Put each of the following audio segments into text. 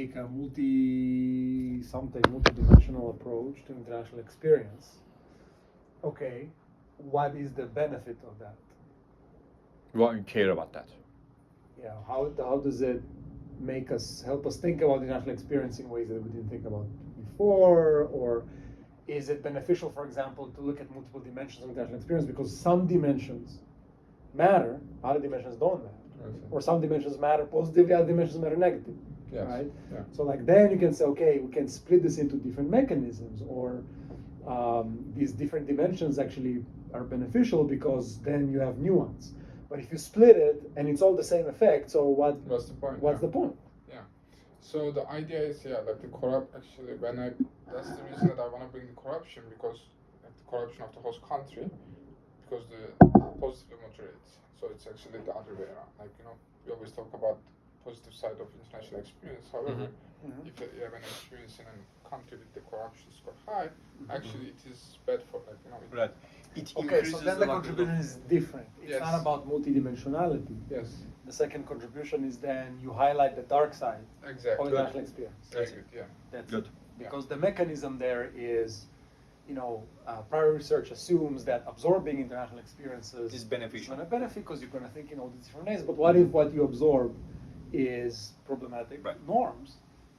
take a multi-dimensional approach to international experience. Okay, what is the benefit of that? Why you care about that? Yeah, how does it help us think about international experience in ways that we didn't think about before? Or is it beneficial, for example, to look at multiple dimensions of international experience because some dimensions matter, other dimensions don't matter? Okay. Or some dimensions matter positively, other dimensions matter negatively. Yes. Right? Yeah. So like then you can say, okay, we can split this into different mechanisms, or these different dimensions actually are beneficial because then you have nuance. But if you split it and it's all the same effect, so what's the point? What's the point? Yeah. So the idea is, like the actually that's the reason that I want to bring the corruption, because like the corruption of the host country, because the positively moderates. So it's actually the other way around. Like, we always talk about positive side of international experience. However, if you have an experience in a country with the corruption score high, actually it is bad for right. Okay, so then the contribution is different. It's not about multidimensionality. Yes. The second contribution is then you highlight the dark side of international experience. That's good. Yeah. That's good. Because the mechanism there is, prior research assumes that absorbing international experiences is beneficial. It's going to benefit because you're going to think in all these different ways. But what if what you absorb is problematic norms,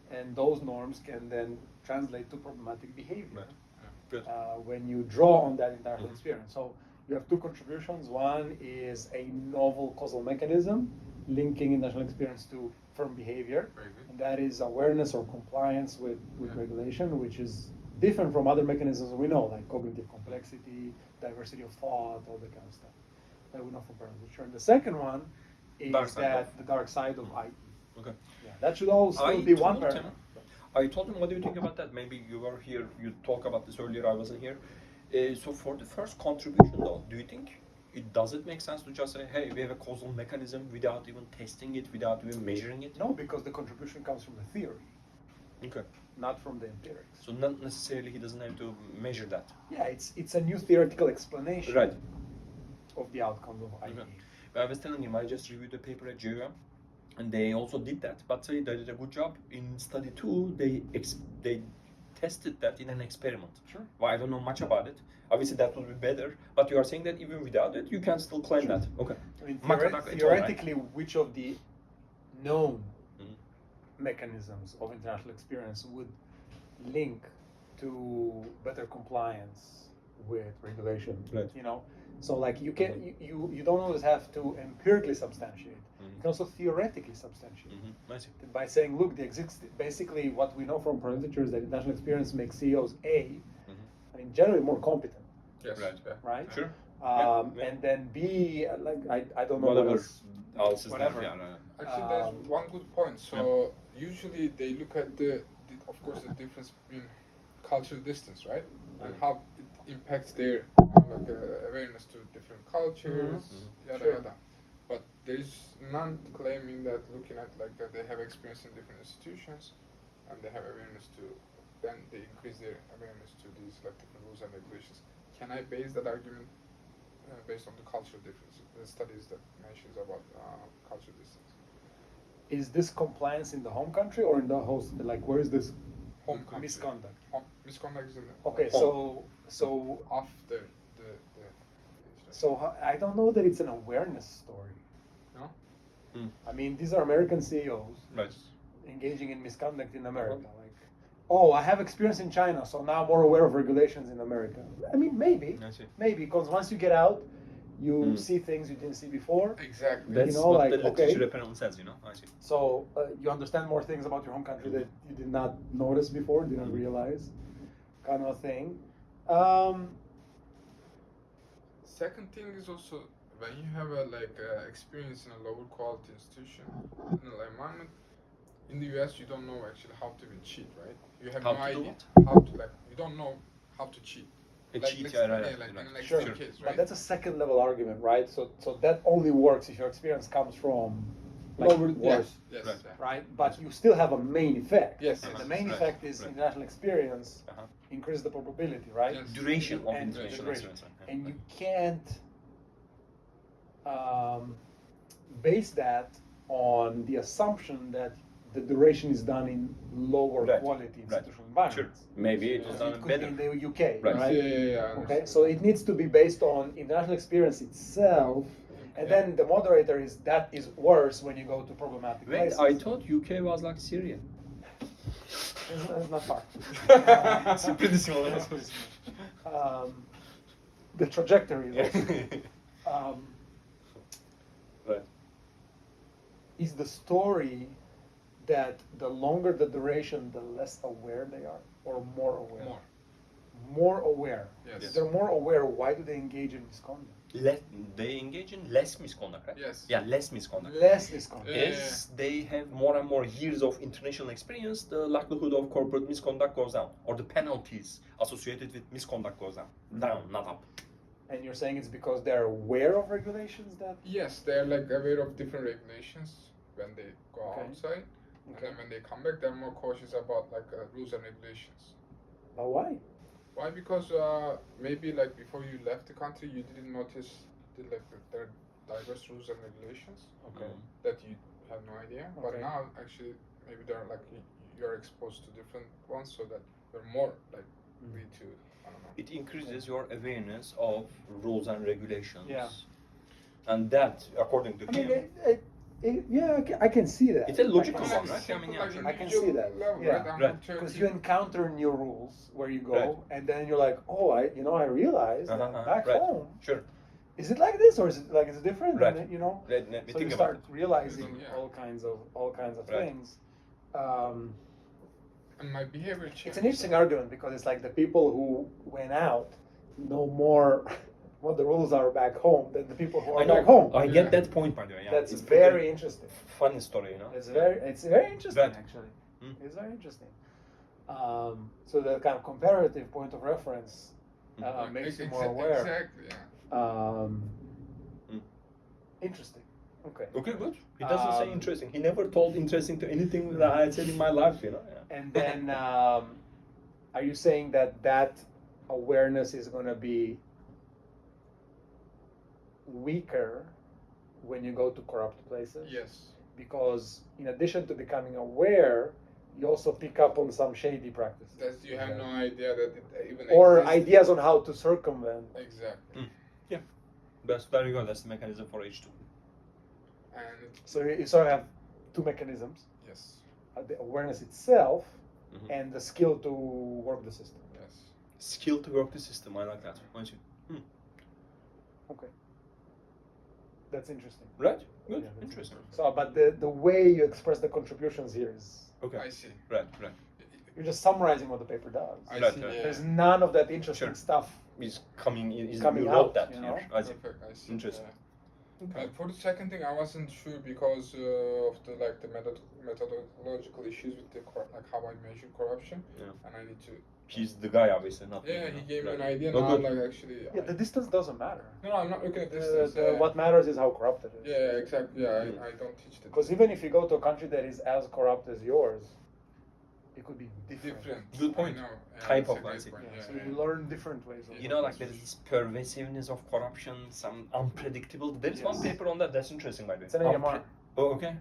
and those norms can then translate to problematic behavior? Right. Good. When you draw on that international experience. So you have two contributions. One is a novel causal mechanism linking international experience to firm behavior, and that is awareness or compliance with regulation, which is different from other mechanisms we know, like cognitive complexity, diversity of thought, all that kind of stuff that we know from parent literature. And the second one is the dark side of IE. Okay. Yeah, that should all still be one paradigm. I told him, what do you think about that? Maybe you were here, you talked about this earlier, I wasn't here. So for the first contribution though, do you think does it make sense to just say, hey, we have a causal mechanism without even testing it, without even measuring it? No, because the contribution comes from the theory. Okay. Not from the empirics. So not necessarily he doesn't have to measure that. Yeah, it's a new theoretical explanation of the outcomes of IE. Okay. I was telling him, I just reviewed the paper at JUM, and they also did that, but they did a good job. In study 2, they tested that in an experiment. Sure. Well, I don't know much about it. Obviously, that would be better, but you are saying that even without it, you can still claim that. Okay. I mean, theoretically, which of the known mechanisms of international experience would link to better compliance with regulation? Right. So like you don't always have to empirically substantiate. You can also theoretically substantiate by saying, look, basically what we know from literature is that international experience makes CEOs I mean, generally more competent. Yes. Right. Sure. And then B, like I don't know whatever. Whatever. Actually, there's one good point. So usually they look at of course, the difference between cultural distance, right, and how it impacts their awareness to different cultures, yada yada. But there is none claiming that, looking at like that they have experience in different institutions, and they have awareness to, then they increase their awareness to these like different rules and regulations. Can I base that argument based on the cultural differences? The studies that mentions about cultural distance. Is this compliance in the home country or in the host? Like, where is this home country. Misconduct? Misconduct is in the okay. home. So after the. So I don't know that it's an awareness story. No. I mean, these are American CEOs engaging in misconduct in America. Like, oh, I have experience in China, so now I'm more aware of regulations in America. I mean, maybe, because once you get out, you see things you didn't see before. Exactly. That's what the literature apparently says, I see. So you understand more things about your home country that you did not notice before, didn't realize, kind of thing. Second thing is also, when you have a experience in a lower quality institution, in an environment, in the US you don't know actually how to cheat, right? You have no idea how to you don't know how to cheat. In an extreme case, right? But that's a second level argument, right? So that only works if your experience comes from worse, right? But you still have a main effect. Yes. And the main effect is international experience increases the probability, right? Yes. Duration of international experience. And you can't base that on the assumption that the duration is done in lower Right, quality right. institutional environments. Maybe it Yeah. was So done it could better. be in the UK, Right. right? Yeah. Okay, so it needs to be based on international experience itself, and Okay. then the moderator is that is worse when you go to problematic Wait, places. I thought UK was like Syria. It's not far. It's pretty small. It's pretty small. The trajectory is also. Right. Is the story that the longer the duration, the less aware they are, or more aware? More. More aware. Yes. If they're more aware, why do they engage in misconduct? They engage in less misconduct, right? Yes. Yeah, less misconduct. Less misconduct. Yeah. As they have more and more years of international experience, the likelihood of corporate misconduct goes down, or the penalties associated with misconduct goes down, not up. And you're saying it's because they're aware of regulations that. Yes, they're like aware of different regulations when they go Okay. outside, and Okay. then when they come back, they're more cautious about like rules and regulations. But why? Why? Because maybe like before you left the country, you didn't notice there are diverse rules and regulations Okay. that you have no idea. But Okay. now actually maybe they're like you're exposed to different ones, so that you're more like free to I don't know. It increases your awareness of rules and regulations. Yeah. And that, according to I mean, him, yeah, I can see that. It's a logical I one, can right? see- I mean, yeah, I can see that. Level, Yeah. right? I'm Right. from Because Turkey. you encounter new rules where you go, Right. and then you're like, oh, I realize that back right. home, Sure. is it like this or is it like it's different? Right. And, you know, Let me so you think start about it. realizing Yeah. all kinds of Right. things. And my behavior changed. It's an interesting argument because it's like the people who went out know more what the rules are back home than the people who are I know. back home. I Yeah. get that point, by the way. Yeah. That's It's very interesting. funny story, you know. It's very interesting Right. actually. Mm. It's very interesting. So the kind of comparative point of reference makes you more aware. Exactly. Yeah. Mm. Interesting. Okay. Okay, good. He doesn't say Um, interesting. He never told interesting to anything that I had said in my life, you know. Yeah. And then, are you saying that awareness is going to be weaker when you go to corrupt places? Yes. Because in addition to becoming aware, you also pick up on some shady practices. That you have no idea that it even or exists. ideas on how to circumvent. Exactly. There you go. That's the mechanism for H2. And So you sort of have two mechanisms: yes. the awareness itself Mhm. and the skill to work the system. Yes. Skill to work the system. I like that. Why don't you? Okay, that's interesting. Right? Good. Yeah, that's Interesting. So, but the way you express the contributions here is Okay. I see. Right. you're just summarizing what the paper does. I Right, see. right. Yeah. There's none of that interesting Sure. stuff. Is coming. Is Coming you wrote out, that you here. know? I see. Perfect. I see. Interesting. Yeah. For the second thing, I wasn't sure because of the methodological issues with the like how I measure corruption, Yeah. and I need to. He's the guy, obviously, not me, Yeah, you he know. gave me Right. an idea. No, Now, good. like actually. Yeah, the distance doesn't matter. No, I'm not looking at this. What matters is how corrupt it is. Yeah, exactly. Yeah, Mm. I don't teach the Because even if you go to a country that is as corrupt as yours, it could be different. different. Good point. I know. Yeah, Type that's of a great mindset. point, Yeah, yeah, so yeah. you learn different ways. Of You know, like working. there is this pervasiveness of corruption, some unpredictable. There is one Yes. paper on that. That's interesting, by the way. It's an AMR. Oh, okay.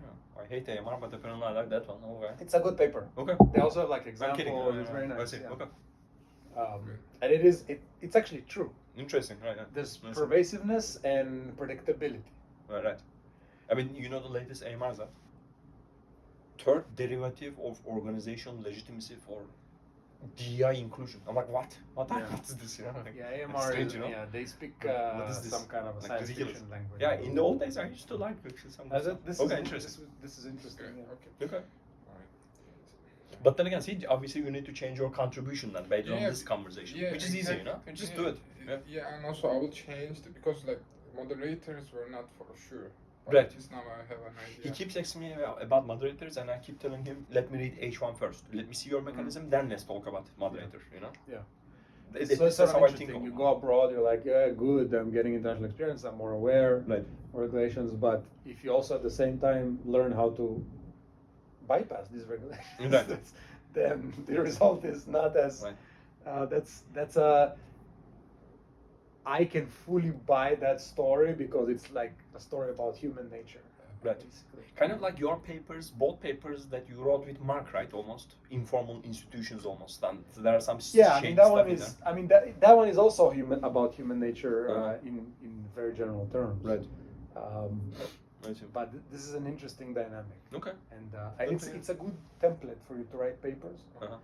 I hate AMR, but apparently I like that one. Okay. It's a good paper. Okay. They also have like I'm examples. kidding. It's very I nice. see. yeah. Okay. And it's actually true. Interesting, right? Yeah. There's I see. pervasiveness and predictability. Right. I mean, you know the latest AMRs, huh? Third derivative of organizational legitimacy for DI inclusion. I'm like, what? What is this? You know? Like, Yeah, it's AMR strange, is, you know? yeah, they speak What is this? some kind of a Like science ridiculous. fiction language. Yeah, in the old days I used to like some As stuff. it, this Okay, is interesting. This is interesting. Okay. Yeah. Okay. Okay. Alright. But then again, see, obviously you need to change your contribution then based on Yeah, this conversation, Yeah, which is easy, you know? exactly. Just Yeah, do it. Yeah. Yeah, and also I will change because like moderators were not for sure. But Right. at least now I have an idea. He keeps asking me about moderators, and I keep telling him, "Let me read H1 first. Let me see your mechanism, then let's talk about moderator." You know? Yeah. It- So that's it's sort of how I interesting. think You of go abroad, you're like, yeah, good. I'm getting international experience. I'm more aware Right. of regulations. But if you also at the same time learn how to bypass these regulations, Right. then the result is not as. Right. That's a. I can fully buy that story because it's like a story about human nature. Right. basically. Kind of like your papers, both papers that you wrote with Mark, right? Almost informal institutions, almost. And there are some Yeah, I shady mean that stuff one in is. there. I mean that one is also about human nature Uh-huh. in very general terms. Right. Um, but this is an interesting dynamic. Okay. And Good it's to hear. it's a good template for you to write papers. Uh-huh.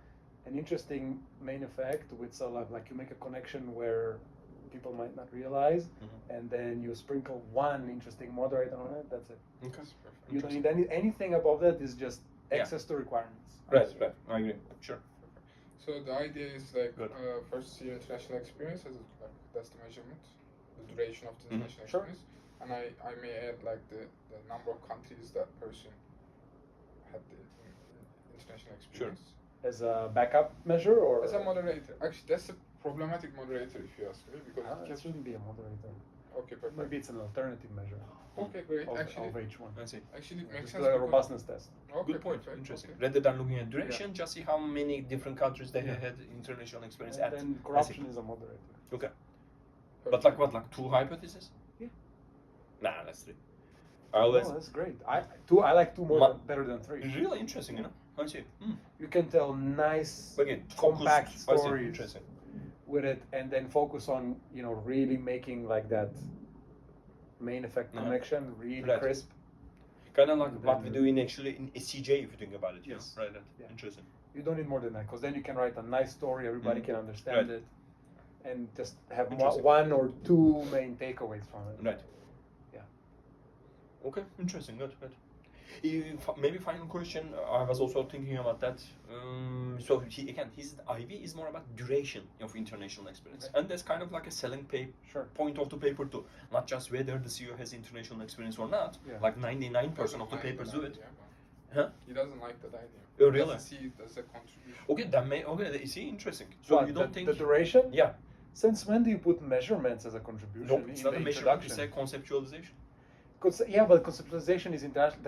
An interesting main effect with sort of like you make a connection where people might not realize, and then you sprinkle one interesting moderator on it. That's it. Okay. You don't need anything above that. Is just Yeah. access to requirements. Right. I agree. Sure. So the idea is like Good. first your international experience as like that's the measurement, the duration of the international Sure. experience, and I may add like the number of countries that person had the international experience. As a backup measure, or As a moderator, actually that's a problematic moderator if you ask me because it It gets shouldn't be a moderator. okay perfect. Maybe it's an alternative measure Okay, great. of Actually, H1. I see. actually it makes Just sense. like a because- robustness test. Okay, Good point. perfect, Interesting. okay. Rather than looking at duration, just see how many different countries they Yeah. had international experience And at. then I see. corruption is a moderator. Okay. But Perfect. like what? Like two hypotheses? Yeah. Nah, that's three. I always. Oh, that's great. I like two more better than three. Really interesting, you know? I see. You can tell nice, Again, compact focused. I see. stories Interesting. with it, and then focus on really making like that main effect Uh-huh. connection really Right. crisp. Kind of like And what then- we do in actually in SCJ if you think about it. you Yes. know? Right. Yeah. Interesting. You don't need more than that because then you can write a nice story. Everybody Mhm. can understand Right. it, and just have Interesting. one or two main takeaways from it. Right. Yeah. Okay, interesting. Good. Maybe final question. I was also thinking about that. So his IV is more about duration of international experience, Okay. and that's kind of like a selling Sure. point of the paper too. Not just whether the CEO has international experience or not. Yeah. Like 99% of the Doesn't like papers that do it. idea, but Huh? He doesn't like that idea. Oh, He really? doesn't see it as a contribution. Okay, that may. Okay, see, interesting. So What, you don't the, think? the duration? Yeah. Since when do you put measurements as a contribution No, in it's not the a measurement. It's introduction? a conceptualization. Yeah, but conceptualization is international.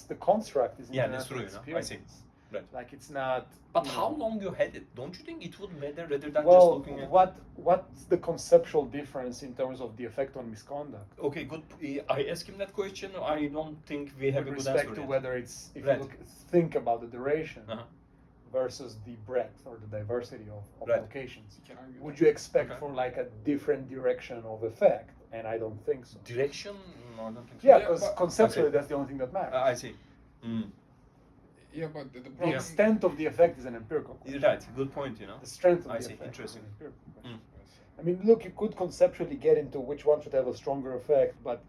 The construct is Yeah, that's international true, you know. I see. experience. Right. Like it's not. But you how know, long you had it? Don't you think it would matter rather than just Well, looking at? what's the conceptual difference in terms of the effect on misconduct? Okay, good. I asked him that question. I don't think we have With a good respect answer to yet. whether it's if Right. you think about the duration Uh-huh. versus the breadth or the diversity of Right. locations. Can argue Would that. you expect Okay. for like a different direction of effect? And I don't think so. Direction? No, I don't think so. Yeah, Yeah, because but- conceptually I see. that's the only thing that matters. I see. Yeah, but the The problem. extent of the effect is an empirical question. You're right. Good point. You know. The strength of I the see. effect Interesting. is an empirical question. Mm. I mean, look, you could conceptually get into which one should have a stronger effect, but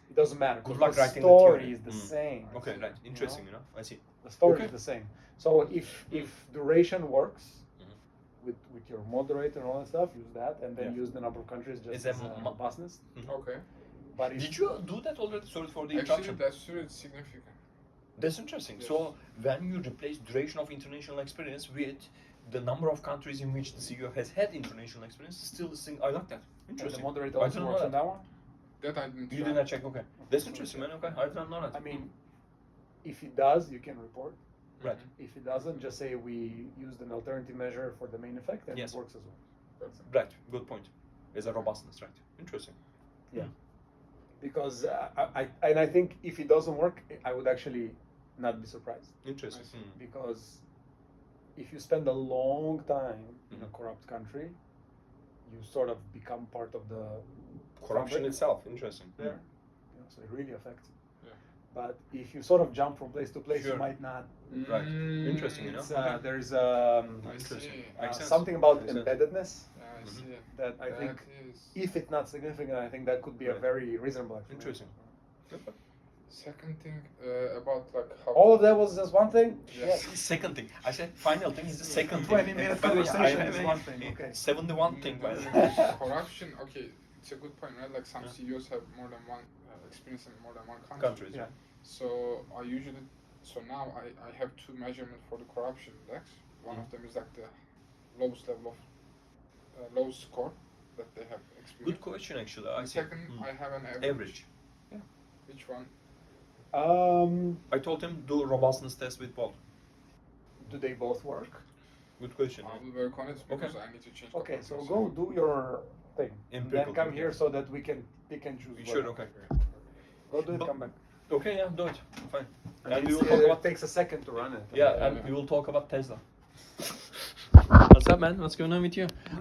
it doesn't matter. Good 'cause luck the writing the story theory. is the Mm. same. Okay, right. Interesting. You know. I see. The story Okay. is the same. So if duration works Mhm. with your moderator and all that stuff, use that, and then Yeah. use the number of countries just Is as that a mo- robustness. Okay. But if Did you do that already? Sorry for the Actually, interruption. that's true. It's significant. That's interesting. Yes. So when you replace duration of international experience with the number of countries in which the CEO has had international experience, still the thing. I like that. and the Interesting. moderator I also didn't know works on that. that one, That I didn't. You try. did not check. Okay, that's interesting, man. Okay, I didn't know that. I mean, if it does, you can report. right. If it doesn't, just say we used an alternative measure for the main effect, and Yes. it works as well. Perfect. Right. Good point. There's a robustness, right? Interesting. Yeah. Because I think if it doesn't work, I would actually not be surprised. Interesting. I see. Because if you spend a long time in a Mhm. corrupt country, you sort of become part of the Corruption fabric itself. Interesting. there. So it really affects you. Yeah. But if you sort of jump from place to place, Sure. you might not. Right. Interesting, you know. It's, Okay. there's I Interesting. see. Makes sense. something about Makes sense. embeddedness Yeah, I Mhm. see. that I think, That is. if it's not significant, I think that could be a Right. very reasonable explanation. Interesting. Second thing about like how. All of that was just one thing? Yes. Second thing, I said final thing is the second 20-minute thing. conversation is one thing, okay. 71 thing, by the way. Corruption. Okay, it's a good point, right? Like some Yeah. CEOs have more than one experience in more than one country. Countries. Yeah. So now I have two measurements for the corruption index. One of them is like the lowest level of lowest score that they have experienced. Good question, actually. I And see. second, Mm. I have an average. Average. Which one? I told him do robustness test with both. Do they both work? Good question. I will work on it because I need to change. Okay, couple so things. go do your thing. And Empirical then come thing, here yeah. so that we can pick and choose. Sure, one. okay. Go do it, But- come back. Okay, yeah, do it. Fine. And And we will talk it about takes a second to run it. yeah, and we will talk about Tesla. What's up, man? What's going on with you?